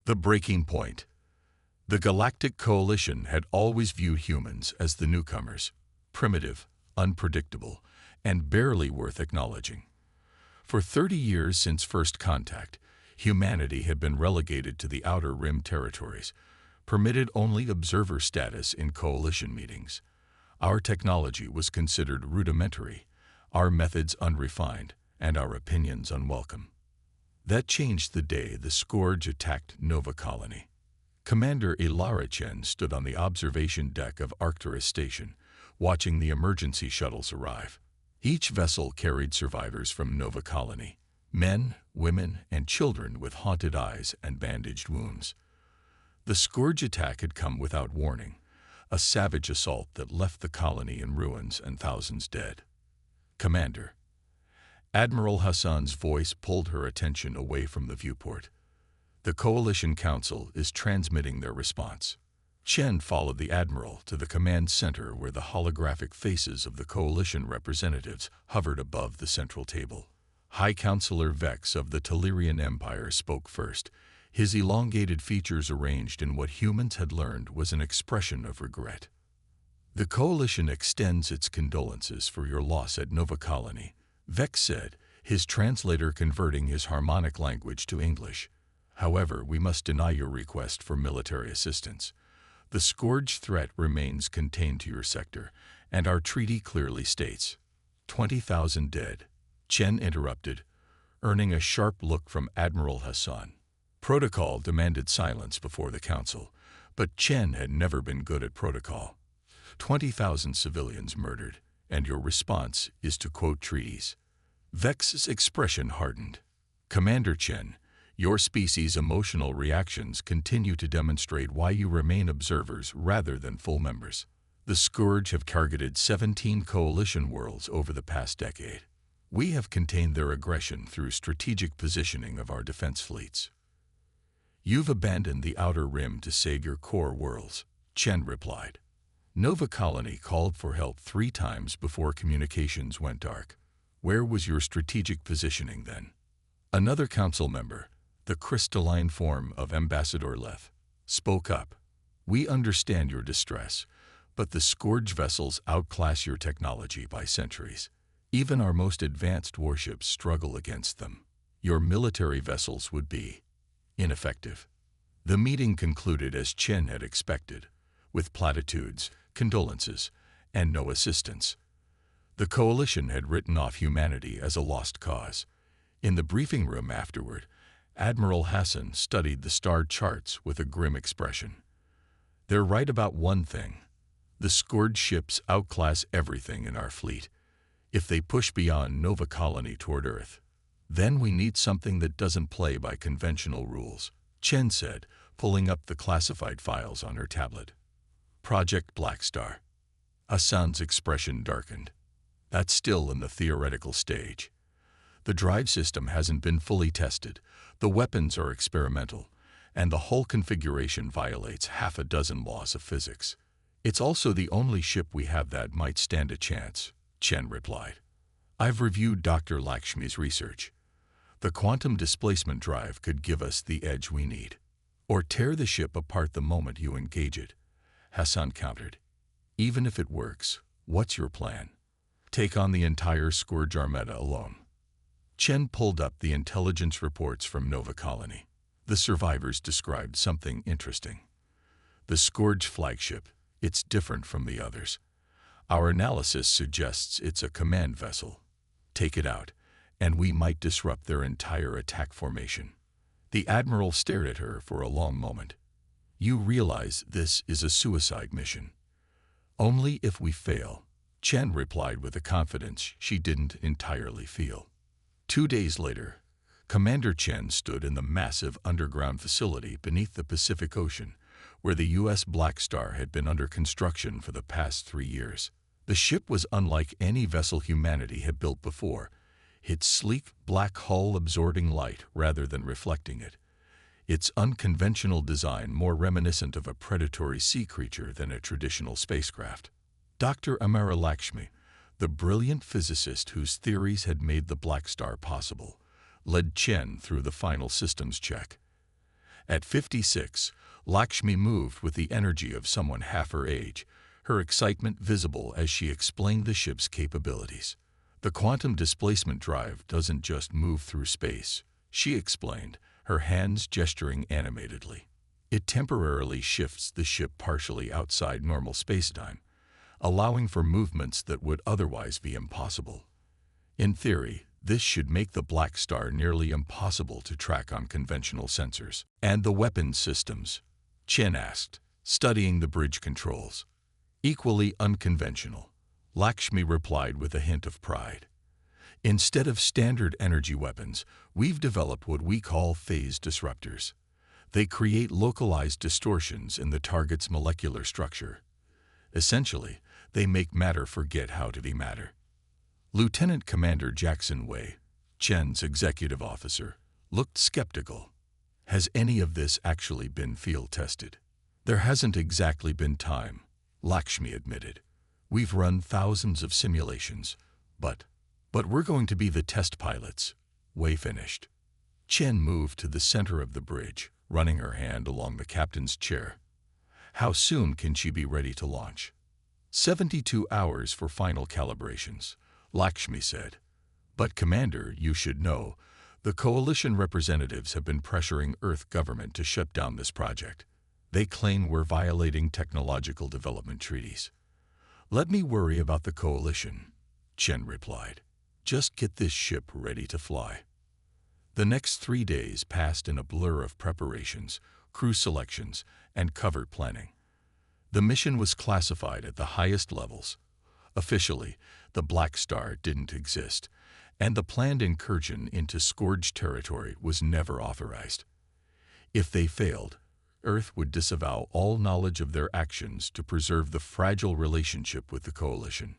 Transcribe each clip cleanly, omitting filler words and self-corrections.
The breaking point. The Galactic Coalition had always viewed humans as the newcomers, primitive, unpredictable, and barely worth acknowledging. For 30 years since first contact, humanity had been relegated to the Outer Rim territories, permitted only observer status in coalition meetings. Our technology was considered rudimentary, our methods unrefined, and our opinions unwelcome. That changed the day the Scourge attacked Nova Colony. Commander Ilara Chen stood on the observation deck of Arcturus Station, watching the emergency shuttles arrive. Each vessel carried survivors from Nova Colony, men, women, and children with haunted eyes and bandaged wounds. The Scourge attack had come without warning, a savage assault that left the colony in ruins and thousands dead. Commander. Admiral Hassan's voice pulled her attention away from the viewport. The Coalition Council is transmitting their response. Chen followed the Admiral to the command center where the holographic faces of the Coalition representatives hovered above the central table. High Counselor Vex of the Tellurian Empire spoke first, his elongated features arranged in what humans had learned was an expression of regret. The Coalition extends its condolences for your loss at Nova Colony, Vex said, his translator converting his harmonic language to English. However, we must deny your request for military assistance. The Scourge threat remains contained to your sector, and our treaty clearly states 20,000 dead. Chen interrupted, earning a sharp look from Admiral Hassan. Protocol demanded silence before the council, but Chen had never been good at protocol. 20,000 civilians murdered, and your response is to quote treaties. Vex's expression hardened. Commander Chen, your species' emotional reactions continue to demonstrate why you remain observers rather than full members. The Scourge have targeted 17 coalition worlds over the past decade. We have contained their aggression through strategic positioning of our defense fleets. You've abandoned the Outer Rim to save your core worlds, Chen replied. Nova Colony called for help 3 times before communications went dark. Where was your strategic positioning then? Another council member, the crystalline form of Ambassador Leth, spoke up. We understand your distress, but the Scourge vessels outclass your technology by centuries. Even our most advanced warships struggle against them. Your military vessels would be ineffective. The meeting concluded as Chen had expected, with platitudes, condolences, and no assistance. The Coalition had written off humanity as a lost cause. In the briefing room afterward, Admiral Hassan studied the star charts with a grim expression. They're right about one thing. The Scourge ships outclass everything in our fleet. If they push beyond Nova Colony toward Earth, then we need something that doesn't play by conventional rules, Chen said, pulling up the classified files on her tablet. Project Blackstar. Hassan's expression darkened. That's still in the theoretical stage. The drive system hasn't been fully tested, the weapons are experimental, and the whole configuration violates half a dozen laws of physics. It's also the only ship we have that might stand a chance, Chen replied. I've reviewed Dr. Lakshmi's research. The quantum displacement drive could give us the edge we need. Or tear the ship apart the moment you engage it, Hassan countered. Even if it works, what's your plan? Take on the entire Scourge Armada alone. Chen pulled up the intelligence reports from Nova Colony. The survivors described something interesting. The Scourge flagship, it's different from the others. Our analysis suggests it's a command vessel. Take it out, and we might disrupt their entire attack formation. The Admiral stared at her for a long moment. You realize this is a suicide mission. Only if we fail, Chen replied with a confidence she didn't entirely feel. 2 days later, Commander Chen stood in the massive underground facility beneath the Pacific Ocean, where the USS Blackstar had been under construction for the past 3 years. The ship was unlike any vessel humanity had built before, its sleek black hull absorbing light rather than reflecting it, its unconventional design more reminiscent of a predatory sea creature than a traditional spacecraft. Dr. Amara Lakshmi, the brilliant physicist whose theories had made the Blackstar possible, led Chen through the final systems check. At 56, Lakshmi moved with the energy of someone half her age, her excitement visible as she explained the ship's capabilities. The quantum displacement drive doesn't just move through space, she explained, her hands gesturing animatedly. It temporarily shifts the ship partially outside normal spacetime, allowing for movements that would otherwise be impossible. In theory, this should make the Blackstar nearly impossible to track on conventional sensors. And the weapons systems? Chen asked, studying the bridge controls. Equally unconventional, Lakshmi replied with a hint of pride. Instead of standard energy weapons, we've developed what we call phase disruptors. They create localized distortions in the target's molecular structure. Essentially, they make matter forget how to be matter. Lieutenant Commander Jackson Wei, Chen's executive officer, looked skeptical. Has any of this actually been field tested? There hasn't exactly been time, Lakshmi admitted. We've run thousands of simulations, but we're going to be the test pilots, Wei finished. Chen moved to the center of the bridge, running her hand along the captain's chair. How soon can she be ready to launch? 72 hours for final calibrations, Lakshmi said. But Commander, you should know, the coalition representatives have been pressuring Earth government to shut down this project. They claim we're violating technological development treaties. Let me worry about the coalition, Chen replied. Just get this ship ready to fly. The next 3 days passed in a blur of preparations, crew selections, and covert planning. The mission was classified at the highest levels. Officially, the Blackstar didn't exist, and the planned incursion into Scourge territory was never authorized. If they failed, Earth would disavow all knowledge of their actions to preserve the fragile relationship with the coalition.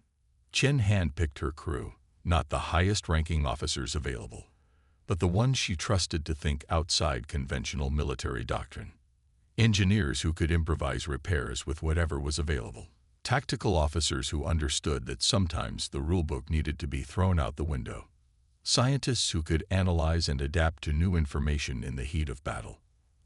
Chen handpicked her crew, not the highest-ranking officers available, but the ones she trusted to think outside conventional military doctrine. Engineers who could improvise repairs with whatever was available. Tactical officers who understood that sometimes the rulebook needed to be thrown out the window. Scientists who could analyze and adapt to new information in the heat of battle.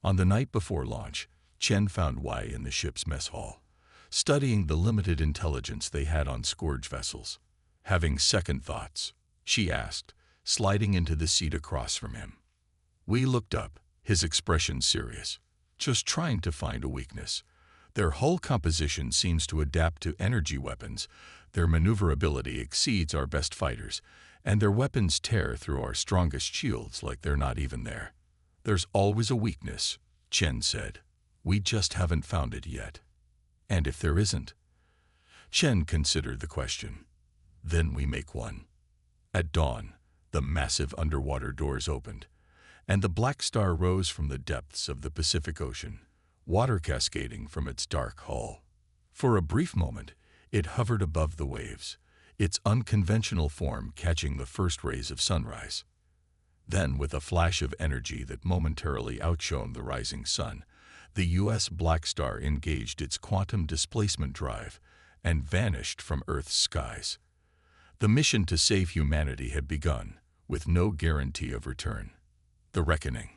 On the night before launch, Chen found Wei in the ship's mess hall, studying the limited intelligence they had on Scourge vessels. Having second thoughts, she asked, sliding into the seat across from him. Wei looked up, his expression serious. Just trying to find a weakness. Their hull composition seems to adapt to energy weapons, their maneuverability exceeds our best fighters, and their weapons tear through our strongest shields like they're not even there. There's always a weakness, Chen said. We just haven't found it yet. And if there isn't? Chen considered the question. Then we make one. At dawn, the massive underwater doors opened, and the Blackstar rose from the depths of the Pacific Ocean, water cascading from its dark hull. For a brief moment, it hovered above the waves, its unconventional form catching the first rays of sunrise. Then, with a flash of energy that momentarily outshone the rising sun, the U.S. Blackstar engaged its quantum displacement drive and vanished from Earth's skies. The mission to save humanity had begun, with no guarantee of return. The reckoning.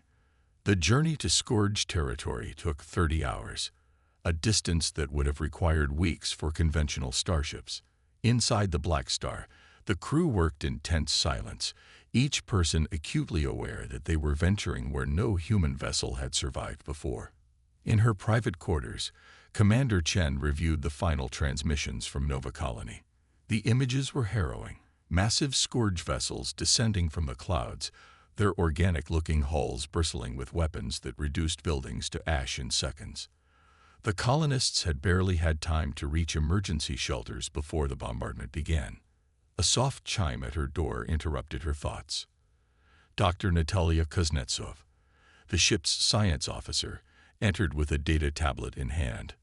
The journey to Scourge territory took 30 hours, a distance that would have required weeks for conventional starships. Inside the Blackstar, the crew worked in tense silence, each person acutely aware that they were venturing where no human vessel had survived before. In her private quarters, Commander Chen reviewed the final transmissions from Nova Colony. The images were harrowing. Massive Scourge vessels descending from the clouds, their organic-looking hulls bristling with weapons that reduced buildings to ash in seconds. The colonists had barely had time to reach emergency shelters before the bombardment began. A soft chime at her door interrupted her thoughts. Dr. Natalia Kuznetsov, the ship's science officer, entered with a data tablet in hand.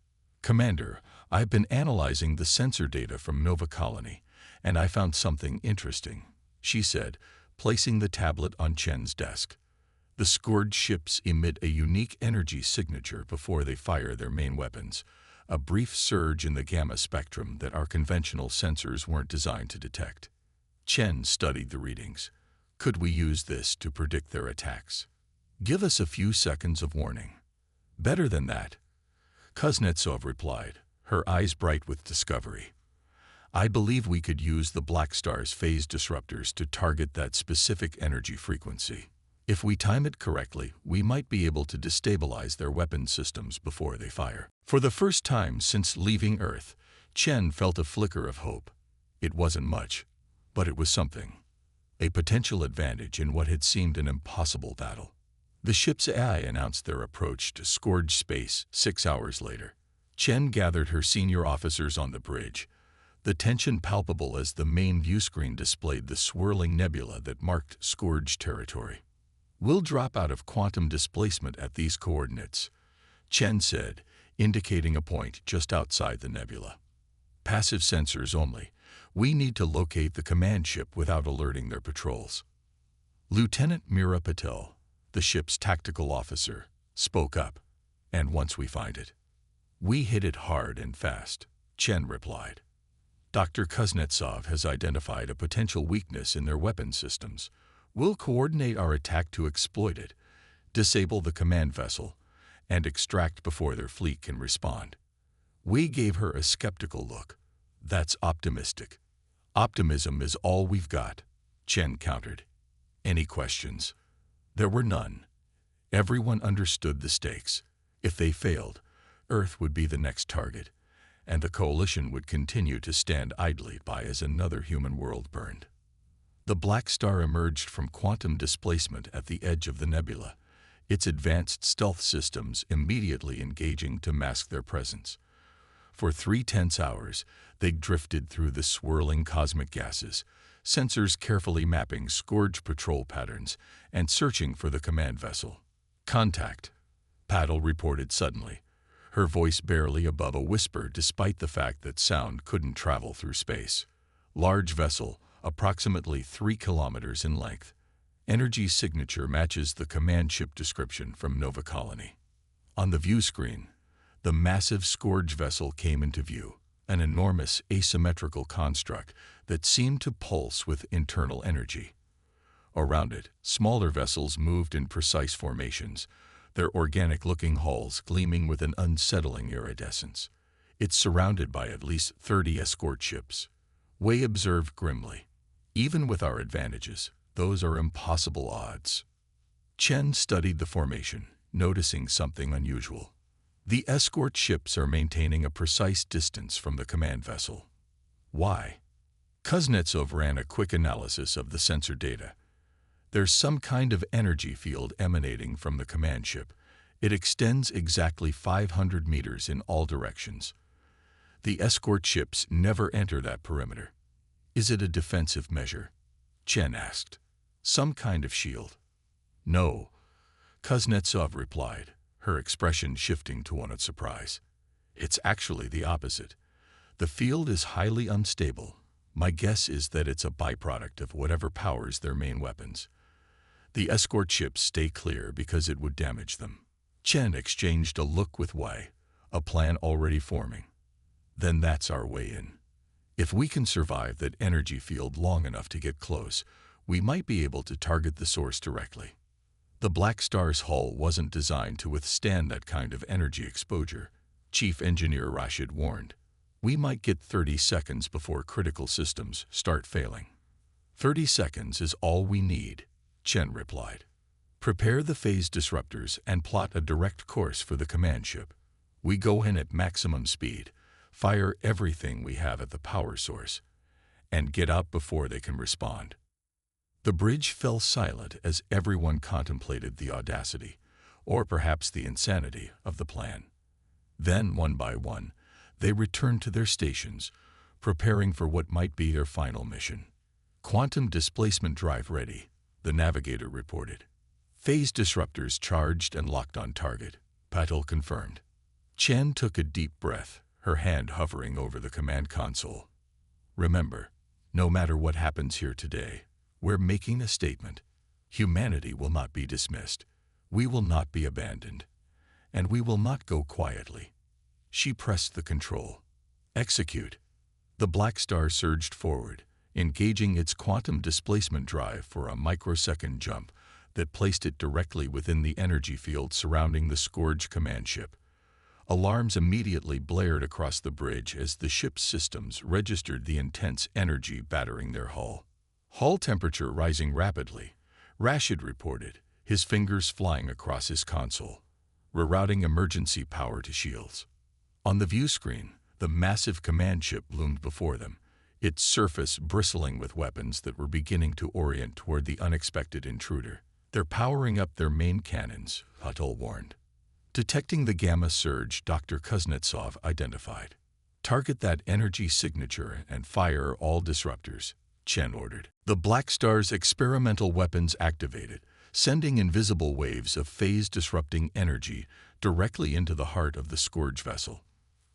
Commander, I've been analyzing the sensor data from Nova Colony, and I found something interesting, she said, placing the tablet on Chen's desk. The Scourge ships emit a unique energy signature before they fire their main weapons, a brief surge in the gamma spectrum that our conventional sensors weren't designed to detect. Chen studied the readings. Could we use this to predict their attacks? Give us a few seconds of warning. Better than that, Kuznetsov replied, her eyes bright with discovery. I believe we could use the Blackstar's phase disruptors to target that specific energy frequency. If we time it correctly, we might be able to destabilize their weapon systems before they fire. For the first time since leaving Earth, Chen felt a flicker of hope. It wasn't much, but it was something. A potential advantage in what had seemed an impossible battle. The ship's AI announced their approach to scourge space 6 hours later. Chen gathered her senior officers on the bridge, the tension palpable as the main view screen displayed the swirling nebula that marked scourge territory. We'll drop out of quantum displacement at these coordinates, Chen said, indicating a point just outside the nebula. Passive sensors only. We need to locate the command ship without alerting their patrols. Lieutenant Mira Patel, the ship's tactical officer, spoke up. And once we find it, we hit it hard and fast, Chen replied. Dr. Kuznetsov has identified a potential weakness in their weapon systems. We'll coordinate our attack to exploit it, disable the command vessel, and extract before their fleet can respond. We gave her a skeptical look. That's optimistic. Optimism is all we've got, Chen countered. Any questions? There were none. Everyone understood the stakes. If they failed, Earth would be the next target, and the coalition would continue to stand idly by as another human world burned. The Blackstar emerged from quantum displacement at the edge of the nebula, its advanced stealth systems immediately engaging to mask their presence. For 3 tense hours, they drifted through the swirling cosmic gases, sensors carefully mapping scourge patrol patterns and searching for the command vessel. Contact, Paddle reported suddenly, her voice barely above a whisper despite the fact that sound couldn't travel through space. Large vessel, approximately 3 kilometers in length. Energy signature matches the command ship description from Nova Colony. On the view screen, the massive scourge vessel came into view, an enormous asymmetrical construct that seemed to pulse with internal energy. Around it, smaller vessels moved in precise formations, their organic-looking hulls gleaming with an unsettling iridescence. It's surrounded by at least 30 escort ships. Wei observed grimly. Even with our advantages, those are impossible odds. Chen studied the formation, noticing something unusual. The escort ships are maintaining a precise distance from the command vessel. Why? Kuznetsov ran a quick analysis of the sensor data. There's some kind of energy field emanating from the command ship. It extends exactly 500 meters in all directions. The escort ships never enter that perimeter. Is it a defensive measure? Chen asked. Some kind of shield? No, Kuznetsov replied, her expression shifting to one of surprise. It's actually the opposite. The field is highly unstable. My guess is that it's a byproduct of whatever powers their main weapons. The escort ships stay clear because it would damage them. Chen exchanged a look with Wei, a plan already forming. Then that's our way in. If we can survive that energy field long enough to get close, we might be able to target the source directly. The Blackstar's hull wasn't designed to withstand that kind of energy exposure, Chief Engineer Rashid warned. We might get 30 seconds before critical systems start failing. 30 seconds is all we need, Chen replied. Prepare the phase disruptors and plot a direct course for the command ship. We go in at maximum speed, fire everything we have at the power source, and get out before they can respond. The bridge fell silent as everyone contemplated the audacity, or perhaps the insanity, of the plan. Then, one by one, they returned to their stations, preparing for what might be their final mission. Quantum displacement drive ready, the navigator reported. Phase disruptors charged and locked on target, Patel confirmed. Chen took a deep breath, her hand hovering over the command console. Remember, no matter what happens here today, we're making a statement. Humanity will not be dismissed. We will not be abandoned. And we will not go quietly. She pressed the control. Execute. The Blackstar surged forward, engaging its quantum displacement drive for a microsecond jump that placed it directly within the energy field surrounding the Scourge command ship. Alarms immediately blared across the bridge as the ship's systems registered the intense energy battering their hull. Hull temperature rising rapidly, Rashid reported, his fingers flying across his console, rerouting emergency power to shields. On the view screen, the massive command ship loomed before them, its surface bristling with weapons that were beginning to orient toward the unexpected intruder. "They're powering up their main cannons," Huttl warned. Detecting the gamma surge, Dr. Kuznetsov identified. "Target that energy signature and fire all disruptors," Chen ordered. The Blackstar's experimental weapons activated, sending invisible waves of phase-disrupting energy directly into the heart of the Scourge vessel.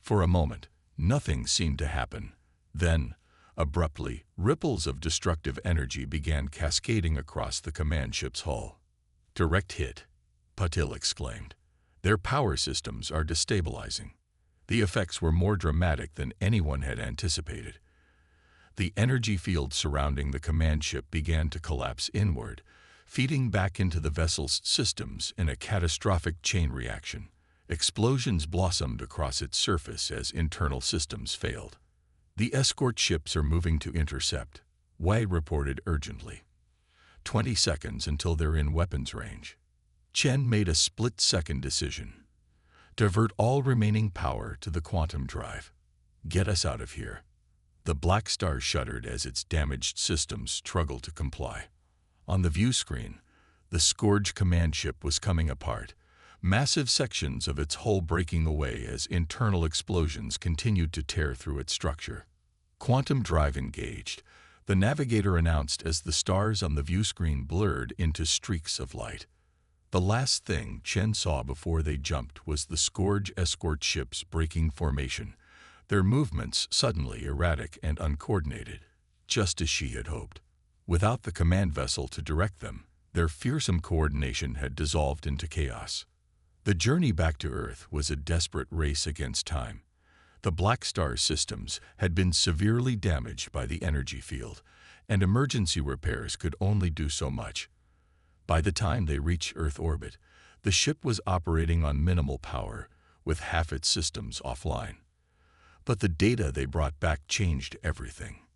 For a moment, nothing seemed to happen. Then, abruptly, ripples of destructive energy began cascading across the command ship's hull. "Direct hit," Patil exclaimed. "Their power systems are destabilizing." The effects were more dramatic than anyone had anticipated. The energy field surrounding the command ship began to collapse inward, feeding back into the vessel's systems in a catastrophic chain reaction. Explosions blossomed across its surface as internal systems failed. "The escort ships are moving to intercept," Wei reported urgently. 20 seconds until they're in weapons range." Chen made a split-second decision. "Divert all remaining power to the quantum drive. Get us out of here." The Blackstar shuddered as its damaged systems struggled to comply. On the view screen, the Scourge command ship was coming apart, massive sections of its hull breaking away as internal explosions continued to tear through its structure. "Quantum drive engaged," the navigator announced as the stars on the view screen blurred into streaks of light. The last thing Chen saw before they jumped was the Scourge escort ships breaking formation, their movements suddenly erratic and uncoordinated, just as she had hoped. Without the command vessel to direct them, their fearsome coordination had dissolved into chaos. The journey back to Earth was a desperate race against time. The Blackstar systems had been severely damaged by the energy field, and emergency repairs could only do so much. By the time they reached Earth orbit, the ship was operating on minimal power, with half its systems offline. But the data they brought back changed everything.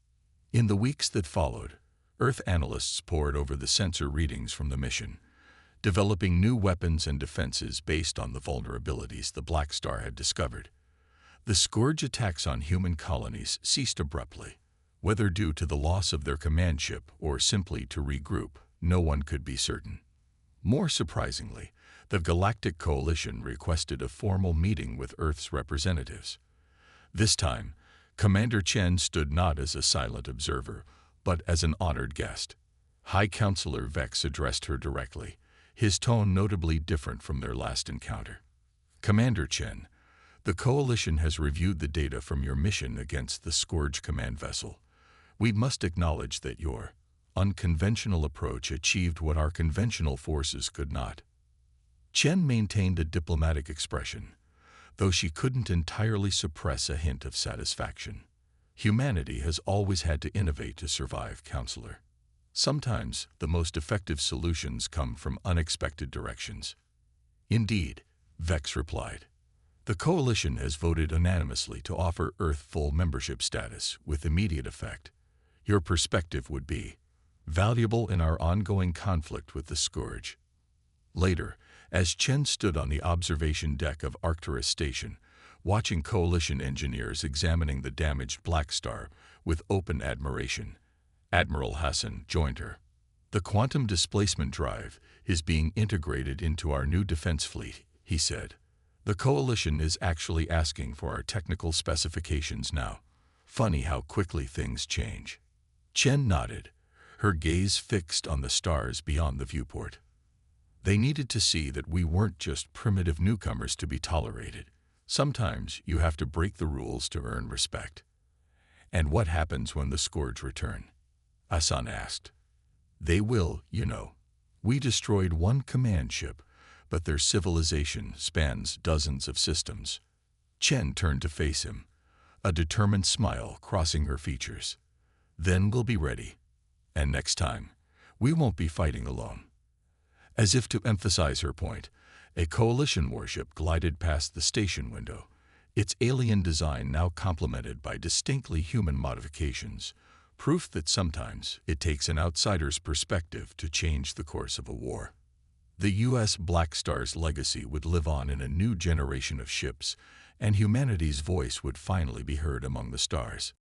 In the weeks that followed, Earth analysts pored over the sensor readings from the mission, developing new weapons and defenses based on the vulnerabilities the Blackstar had discovered. The Scourge attacks on human colonies ceased abruptly. Whether due to the loss of their command ship or simply to regroup, no one could be certain. More surprisingly, the Galactic Coalition requested a formal meeting with Earth's representatives. This time, Commander Chen stood not as a silent observer, but as an honored guest. High Counselor Vex addressed her directly, his tone notably different from their last encounter. "Commander Chen, the Coalition has reviewed the data from your mission against the Scourge command vessel. We must acknowledge that your unconventional approach achieved what our conventional forces could not." Chen maintained a diplomatic expression, though she couldn't entirely suppress a hint of satisfaction. "Humanity has always had to innovate to survive, Counselor. Sometimes the most effective solutions come from unexpected directions." "Indeed," Vex replied. "The Coalition has voted unanimously to offer Earth full membership status with immediate effect. Your perspective would be valuable in our ongoing conflict with the Scourge." Later, as Chen stood on the observation deck of Arcturus Station, watching Coalition engineers examining the damaged Blackstar with open admiration, Admiral Hassan joined her. "The quantum displacement drive is being integrated into our new defense fleet," he said. "The Coalition is actually asking for our technical specifications now. Funny how quickly things change." Chen nodded, her gaze fixed on the stars beyond the viewport. "They needed to see that we weren't just primitive newcomers to be tolerated. Sometimes you have to break the rules to earn respect." "And what happens when the Scourge return?" Hassan asked. "They will, you know. We destroyed one command ship, but their civilization spans dozens of systems." Chen turned to face him, a determined smile crossing her features. "Then we'll be ready. And next time, we won't be fighting alone." As if to emphasize her point, a coalition warship glided past the station window, its alien design now complemented by distinctly human modifications, proof that sometimes it takes an outsider's perspective to change the course of a war. The U.S. Blackstar's legacy would live on in a new generation of ships, and humanity's voice would finally be heard among the stars.